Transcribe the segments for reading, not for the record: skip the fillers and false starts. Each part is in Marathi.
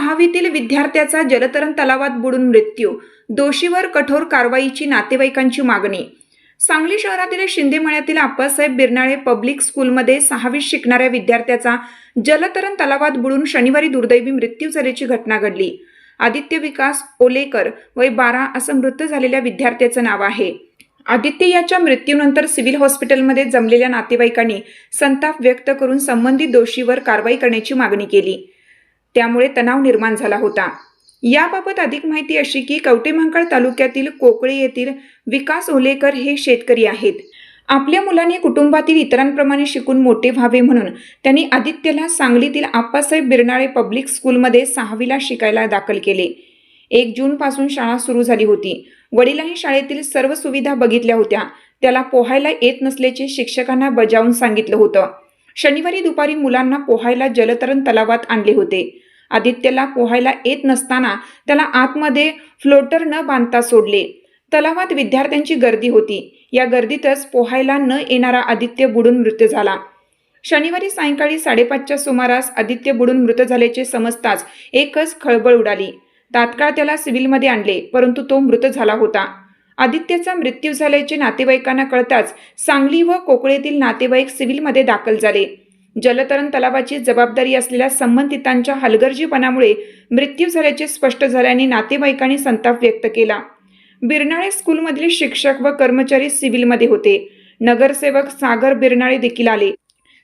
6वीतील विद्यार्थ्याचा जलतरण तलावात बुडून मृत्यू, दोषीवर कठोर कारवाईची नातेवाईकांची मागणी। सांगली शहरातील शिंदेमळ्यातील आप्पासाहेब बिरनाळे पब्लिक स्कूलमध्ये 6वीत शिकणाऱ्या विद्यार्थ्याचा जलतरण तलावात बुडून शनिवारी दुर्दैवी मृत्यू झाल्याची घटना घडली। आदित्य विकास ओलेकर वय 12 असं मृत झालेल्या विद्यार्थ्याचं नाव आहे। आदित्य याच्या मृत्यूनंतर सिव्हिल हॉस्पिटलमध्ये जमलेल्या नातेवाईकांनी संताप व्यक्त करून संबंधित दोषीवर कारवाई करण्याची मागणी केली। त्यामुळे तणाव निर्माण झाला होता। याबाबत अधिक माहिती अशी की कवठेमहांकाळ तालुक्यातील कोकळे येथील विकास ओलेकर हे शेतकरी आहेत। आपल्या मुलाने कुटुंबातील इतरांप्रमाणे शिकून मोठे व्हावे म्हणून त्यांनी आदित्यला सांगलीतील आप्पासाहेब बिरनाळे पब्लिक स्कूलमध्ये 6वीला शिकायला दाखल केले। 1 जूनपासून शाळा सुरू झाली होती। वडिलांनी शाळेतील सर्व सुविधा बघितल्या होत्या। त्याला पोहायला येत नसल्याचे शिक्षकांना बजावून सांगितलं होतं। शनिवारी दुपारी मुलांना पोहायला जलतरण तलावात आणले होते। आदित्यला पोहायला येत नसताना त्याला आतमध्ये फ्लोटर न बांधता सोडले। तलावात विद्यार्थ्यांची गर्दी होती। या गर्दीतच पोहायला न येणारा आदित्य बुडून मृत झाला। शनिवारी सायंकाळी 5:30च्या सुमारास आदित्य बुडून मृत झाल्याचे समजताच एकच खळबळ उडाली। तात्काळ त्याला सिव्हिलमध्ये आणले, परंतु तो मृत झाला होता। आदित्यचा मृत्यू झाल्याचे नातेवाईकांना कळताच सांगली व कोकळेतील नातेवाईक सिव्हिलमध्ये दाखल झाले। जलतरण तलावाची जबाबदारी असलेल्या संबंधितांच्या हलगर्जीपणामुळे मृत्यू झाल्याचे स्पष्ट झाल्याने नातेवाईकांनी संताप व्यक्त केला। बिरनाळे स्कूलमधील शिक्षक व कर्मचारी सिव्हिलमध्ये होते। नगरसेवक सागर बिरनाळे देखील आले।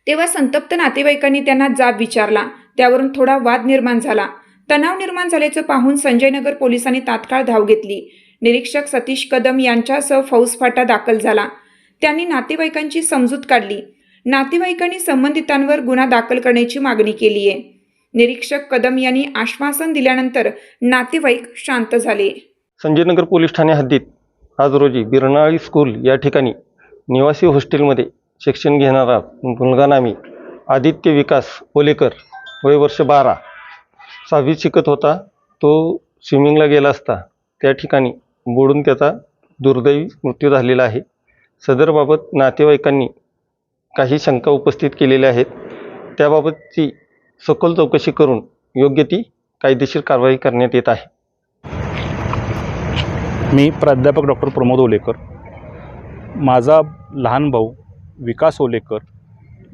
तेव्हा संतप्त नातेवाईकांनी त्यांना जाब विचारला। त्यावरून थोडा वाद निर्माण झाला। तणाव निर्माण झाल्याचं पाहून संजयनगर पोलिसांनी तात्काळ धाव घेतली। निरीक्षक सतीश कदम यांच्यासह फौजफाटा दाखल झाला। त्यांनी नातेवाईकांची समजूत काढली। नातेवाईकांनी संबंधितांवर गुन्हा दाखल करण्याची मागणी केली आहे। निरीक्षक कदम यांनी आश्वासन दिल्यानंतर नातेवाईक शांत झाले। संजयनगर पोलीस ठाणे हद्दीत आज रोजी बिरनाळे स्कूल या ठिकाणी निवासी हॉस्टेलमध्ये शिक्षण घेणारा मुलगा नामी आदित्य विकास ओलेकर वय वर्ष 12 6वीत शिकत होता। तो स्विमिंगला गेला असता त्या ठिकाणी बुडून त्याचा दुर्दैवी मृत्यू झालेला आहे। सदरबाबत नातेवाईकांनी काही शंका उपस्थित केलेल्या आहेत। त्याबाबतची सखोल चौकशी करून योग्य ती कायदेशीर कारवाई करण्यात येत आहे। मी प्राध्यापक डॉक्टर प्रमोद ओलेकर। माझा लहान भाऊ विकास ओलेकर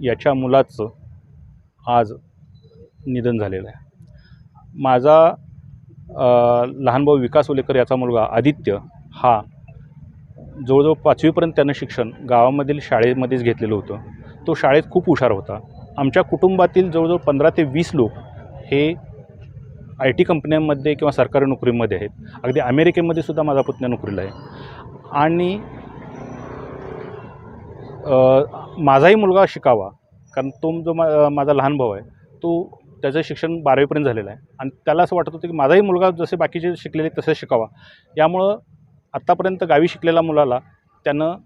याच्या मुलाचं आज निधन झालेलं आहे। माझा लहान भाऊ विकास ओलेकर याचा मुलगा आदित्य हा जवळजवळ 5वीपर्यंत त्यानं शिक्षण गावामधील शाळेमध्येच घेतलेलं होतं। तो शाळेत खूप हुशार होता। आमच्या कुटुंबातील जवळजवळ 15 ते 20 लोक हे IT कंपन्यांमध्ये किंवा सरकारी नोकरीमध्ये आहेत। अगदी अमेरिकेमध्ये सुद्धा माझा पुतण्या नोकरीला आहे। आणि माझाही मुलगा शिकावा, कारण तो जो माझा लहान भाऊ आहे तो त्याचं शिक्षण 12वीपर्यंत झालेलं आहे आणि त्याला असं वाटत होतं की माझाही मुलगा जसे बाकीचे शिकलेले तसं शिकावा। यामुळं आत्तापर्यंत गावी शिकलेल्या मुलाला त्यानं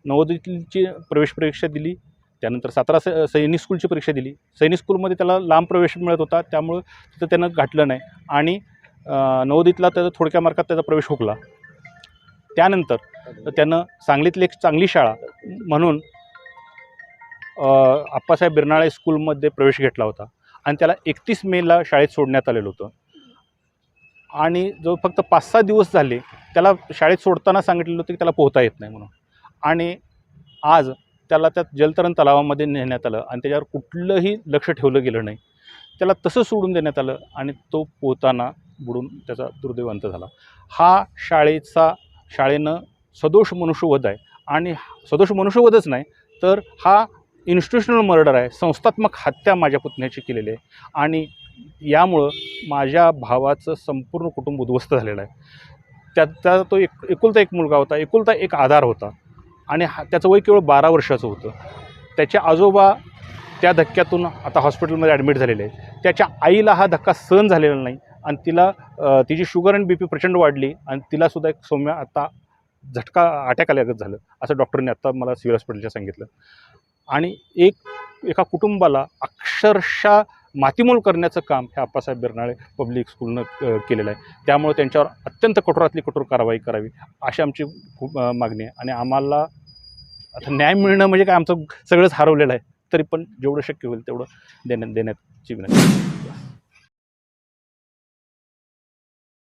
नवोदयची प्रवेश परीक्षा दिली। त्यानंतर 17 सैनिक स्कूलची परीक्षा दिली। सैनिक स्कूलमध्ये त्याला लांब प्रवेश मिळत होता, त्यामुळं तिथं त्यानं घातलं नाही आणि नवोदयीतला त्याचा थोडक्या मार्कात त्याचा प्रवेश हुकला। त्यानंतर त्यानं सांगलीतली एक चांगली शाळा म्हणून आप्पासाहेब बिरनाळे स्कूलमध्ये प्रवेश घेतला होता आणि त्याला 31 मेला शाळेत सोडण्यात आलेलं होतं। आणि जो फक्त 5-6 दिवस झाले त्याला शाळेत सोडताना सांगितलेलं होतं की त्याला पोहता येत नाही म्हणून। आणि आज त्याला त्या जलतरण तलावामध्ये नेण्यात आलं आणि त्याच्यावर कुठलंही लक्ष ठेवलं गेलं नाही। त्याला तसं सोडून देण्यात आलं आणि तो पोहताना बुडून त्याचा दुर्दैवांत झाला। हा शाळेनं सदोष मनुष्यवध आहे आणि सदोष मनुष्यवधच नाही तर हा इन्स्टिट्यूशनल मर्डर आहे, संस्थात्मक हत्या माझ्या पुतण्याची केलेली आहे। आणि यामुळं माझ्या भावाचं संपूर्ण कुटुंब उद्ध्वस्त झालेलं आहे। त्याचा तो एकुलता एक मुलगा होता, एकुलता एक आधार होता आणि त्याचं वय केवळ 12 वर्षाचं होतं। त्याचे आजोबा त्या धक्क्यातून आता हॉस्पिटलमध्ये ॲडमिट झालेले आहेत। त्याच्या आईला हा धक्का सहन झालेला नाही आणि तिला तिची शुगर आणि BP प्रचंड वाढली आणि तिलासुद्धा एक सौम्य आता झटका अटॅक आल्यागत झालं असं डॉक्टरने आत्ता मला सिव्हिल हॉस्पिटलच्या सांगितलं। आणि एका कुटुंबाला अक्षरशः मातीमोल करण्याचं काम हे आप्पासाहेब बिरनाळे पब्लिक स्कूलनं केलेलं आहे। त्यामुळे त्यांच्यावर अत्यंत कठोरातली कठोर कारवाई करावी अशी आमची खूप मागणी आहे। आणि आम्हाला आता न्याय मिळणं म्हणजे काय आमचं सगळंच हरवलेलं आहे, तरी पण जेवढं शक्य होईल तेवढं देण्याची विनंती।